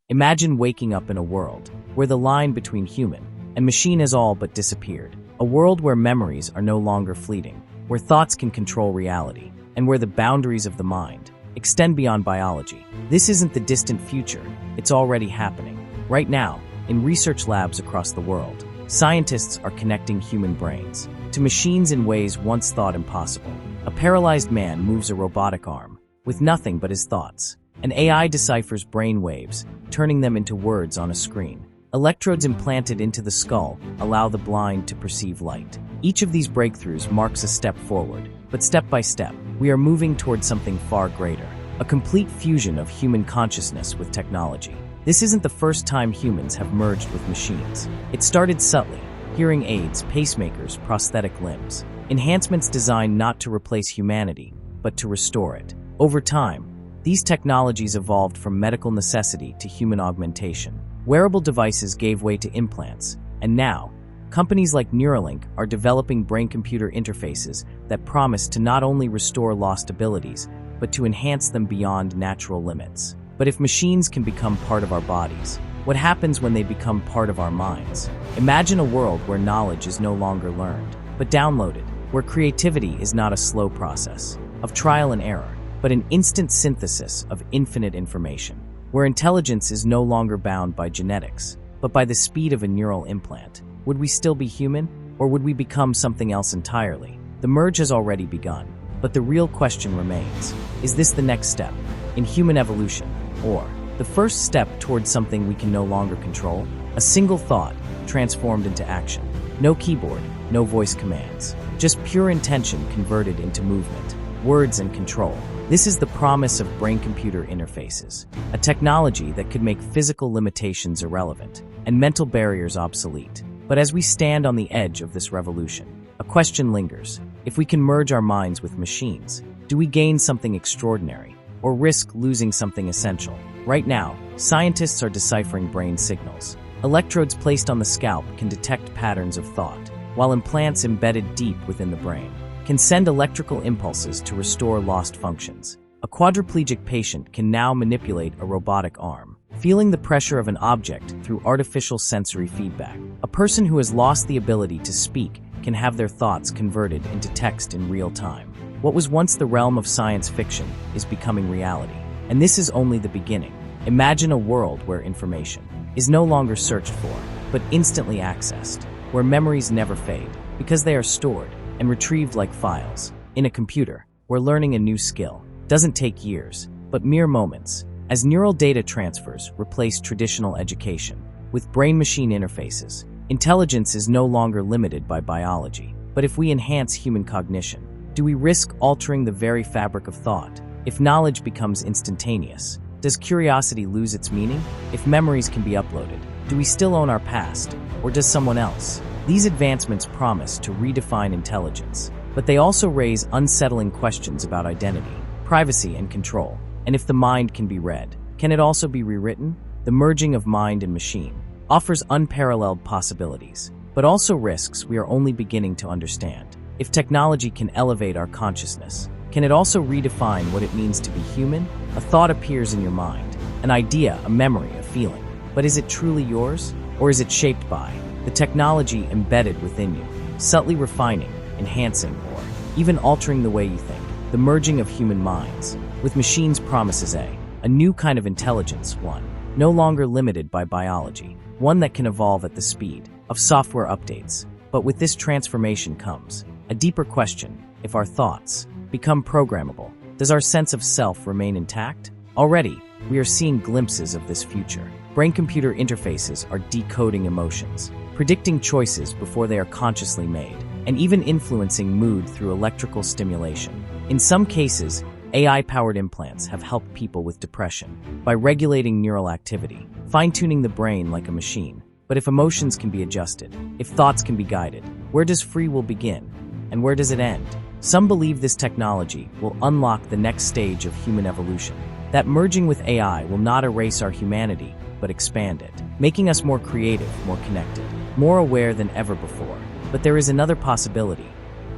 Imagine waking up in a world where the line between human and machine has all but disappeared. A world where memories are no longer fleeting, where thoughts can control reality, and where the boundaries of the mind extend beyond biology. This isn't the distant future, it's already happening. Right now, in research labs across the world, scientists are connecting human brains to machines in ways once thought impossible. A paralyzed man moves a robotic arm with nothing but his thoughts. An AI deciphers brain waves, turning them into words on a screen. Electrodes implanted into the skull allow the blind to perceive light. Each of these breakthroughs marks a step forward, but step by step, we are moving towards something far greater, a complete fusion of human consciousness with technology. This isn't the first time humans have merged with machines. It started subtly: hearing aids, pacemakers, prosthetic limbs. Enhancements designed not to replace humanity, but to restore it. Over time, these technologies evolved from medical necessity to human augmentation. Wearable devices gave way to implants, and now, companies like Neuralink are developing brain-computer interfaces that promise to not only restore lost abilities, but to enhance them beyond natural limits. But if machines can become part of our bodies, what happens when they become part of our minds? Imagine a world where knowledge is no longer learned, but downloaded, where creativity is not a slow process of trial and error, but an instant synthesis of infinite information, where intelligence is no longer bound by genetics, but by the speed of a neural implant. Would we still be human, or would we become something else entirely? The merge has already begun, but the real question remains: is this the next step in human evolution, or the first step towards something we can no longer control? A single thought transformed into action. No keyboard, no voice commands, just pure intention converted into movement, words, and control. This is the promise of brain-computer interfaces, a technology that could make physical limitations irrelevant and mental barriers obsolete. But as we stand on the edge of this revolution, a question lingers. If we can merge our minds with machines, do we gain something extraordinary or risk losing something essential? Right now, scientists are deciphering brain signals. Electrodes placed on the scalp can detect patterns of thought, while implants embedded deep within the brain can send electrical impulses to restore lost functions. A quadriplegic patient can now manipulate a robotic arm, feeling the pressure of an object through artificial sensory feedback. A person who has lost the ability to speak can have their thoughts converted into text in real time. What was once the realm of science fiction is becoming reality, and this is only the beginning. Imagine a world where information is no longer searched for, but instantly accessed, where memories never fade, because they are stored and retrieved like files. In a computer, where learning a new skill doesn't take years, but mere moments, as neural data transfers replace traditional education. With brain-machine interfaces, intelligence is no longer limited by biology. But if we enhance human cognition, do we risk altering the very fabric of thought? If knowledge becomes instantaneous, does curiosity lose its meaning? If memories can be uploaded, do we still own our past, or does someone else? These advancements promise to redefine intelligence, but they also raise unsettling questions about identity, privacy, and control. And if the mind can be read, can it also be rewritten? The merging of mind and machine offers unparalleled possibilities, but also risks we are only beginning to understand. If technology can elevate our consciousness, can it also redefine what it means to be human? A thought appears in your mind, an idea, a memory, a feeling. But is it truly yours? Or is it shaped by the technology embedded within you, subtly refining, enhancing, or even altering the way you think? The merging of human minds with machines promises a new kind of intelligence, one no longer limited by biology, one that can evolve at the speed of software updates. But with this transformation comes a deeper question: if our thoughts become programmable, does our sense of self remain intact? Already, we are seeing glimpses of this future. Brain-computer interfaces are decoding emotions, predicting choices before they are consciously made, and even influencing mood through electrical stimulation. In some cases, AI-powered implants have helped people with depression by regulating neural activity, fine-tuning the brain like a machine. But if emotions can be adjusted, if thoughts can be guided, where does free will begin, and where does it end? Some believe this technology will unlock the next stage of human evolution. That merging with AI will not erase our humanity, but expand it, making us more creative, more connected, more aware than ever before. But there is another possibility,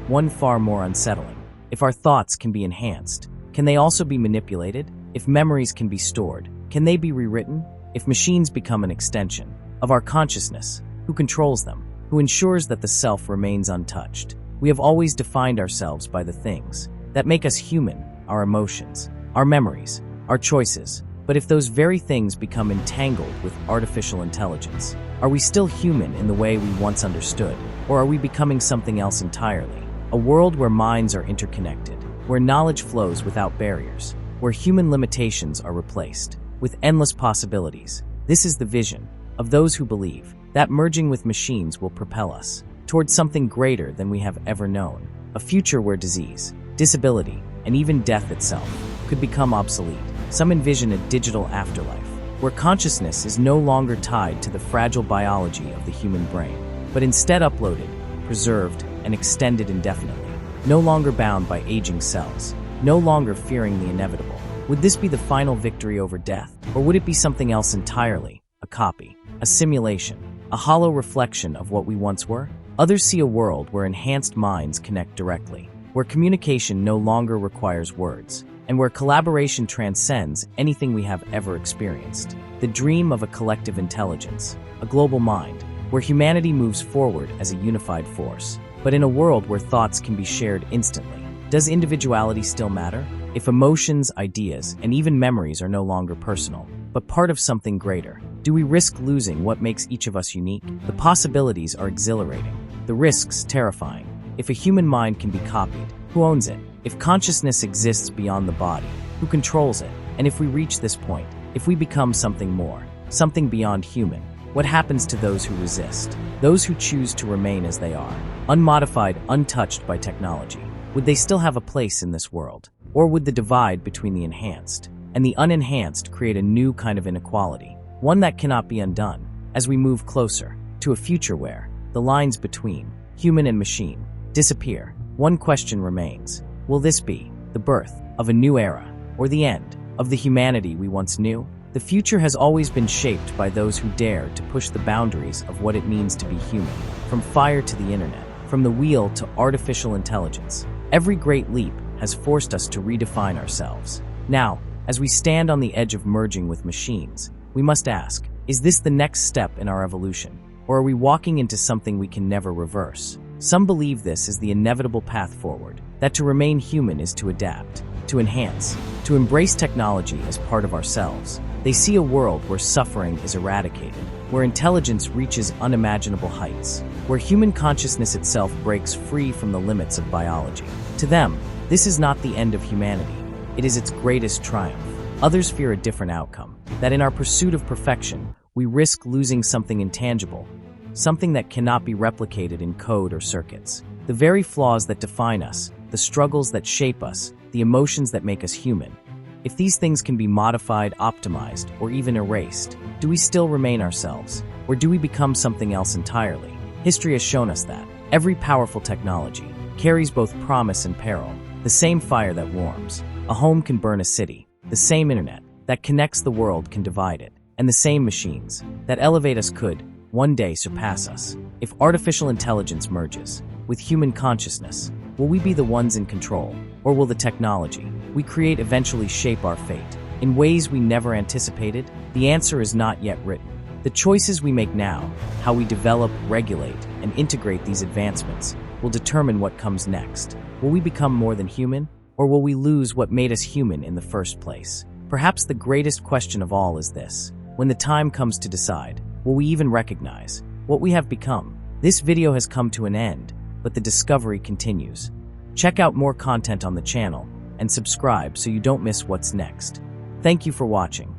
one far more unsettling. If our thoughts can be enhanced, can they also be manipulated? If memories can be stored, can they be rewritten? if machines become an extension of our consciousness? Who controls them? Who ensures that the self remains untouched? We have always defined ourselves by the things that make us human, our emotions, our memories, our choices. But if those very things become entangled with artificial intelligence, are we still human in the way we once understood? Or are we becoming something else entirely? A world where minds are interconnected, where knowledge flows without barriers, where human limitations are replaced with endless possibilities. This is the vision of those who believe that merging with machines will propel us towards something greater than we have ever known. A future where disease, disability, and even death itself could become obsolete. Some envision a digital afterlife, where consciousness is no longer tied to the fragile biology of the human brain, but instead uploaded, preserved, and extended indefinitely, no longer bound by aging cells, no longer fearing the inevitable. Would this be the final victory over death, or would it be something else entirely? A copy, a simulation, a hollow reflection of what we once were? Others see a world where enhanced minds connect directly, where communication no longer requires words, and where collaboration transcends anything we have ever experienced. The dream of a collective intelligence, a global mind, where humanity moves forward as a unified force. But in a world where thoughts can be shared instantly, does individuality still matter? If emotions, ideas, and even memories are no longer personal, but part of something greater, do we risk losing what makes each of us unique? The possibilities are exhilarating, the risks terrifying. If a human mind can be copied, who owns it? If consciousness exists beyond the body, who controls it? And if we reach this point, if we become something more, something beyond human, what happens to those who resist? Those who choose to remain as they are, unmodified, untouched by technology? Would they still have a place in this world? Or would the divide between the enhanced and the unenhanced create a new kind of inequality, one that cannot be undone, as we move closer to a future where the lines between human and machine disappear? One question remains. Will this be the birth of a new era, or the end of the humanity we once knew? The future has always been shaped by those who dare to push the boundaries of what it means to be human, from fire to the internet, from the wheel to artificial intelligence. Every great leap has forced us to redefine ourselves. Now, as we stand on the edge of merging with machines, we must ask, is this the next step in our evolution, or are we walking into something we can never reverse? Some believe this is the inevitable path forward, that to remain human is to adapt, to enhance, to embrace technology as part of ourselves. They see a world where suffering is eradicated, where intelligence reaches unimaginable heights, where human consciousness itself breaks free from the limits of biology. To them, this is not the end of humanity. It is its greatest triumph. Others fear a different outcome, that in our pursuit of perfection, we risk losing something intangible, something that cannot be replicated in code or circuits. The very flaws that define us, the struggles that shape us, the emotions that make us human. If these things can be modified, optimized, or even erased, do we still remain ourselves, or do we become something else entirely? History has shown us that every powerful technology carries both promise and peril. The same fire that warms a home can burn a city. The same internet that connects the world can divide it. And the same machines that elevate us could, one day, surpass us. If artificial intelligence merges with human consciousness, will we be the ones in control, or will the technology we create eventually shape our fate in ways we never anticipated? The answer is not yet written. The choices we make now, how we develop, regulate, and integrate these advancements, will determine what comes next. Will we become more than human, or will we lose what made us human in the first place? Perhaps the greatest question of all is this: when the time comes to decide, will we even recognize what we have become? This video has come to an end, but the discovery continues. Check out more content on the channel and subscribe so you don't miss what's next. Thank you for watching.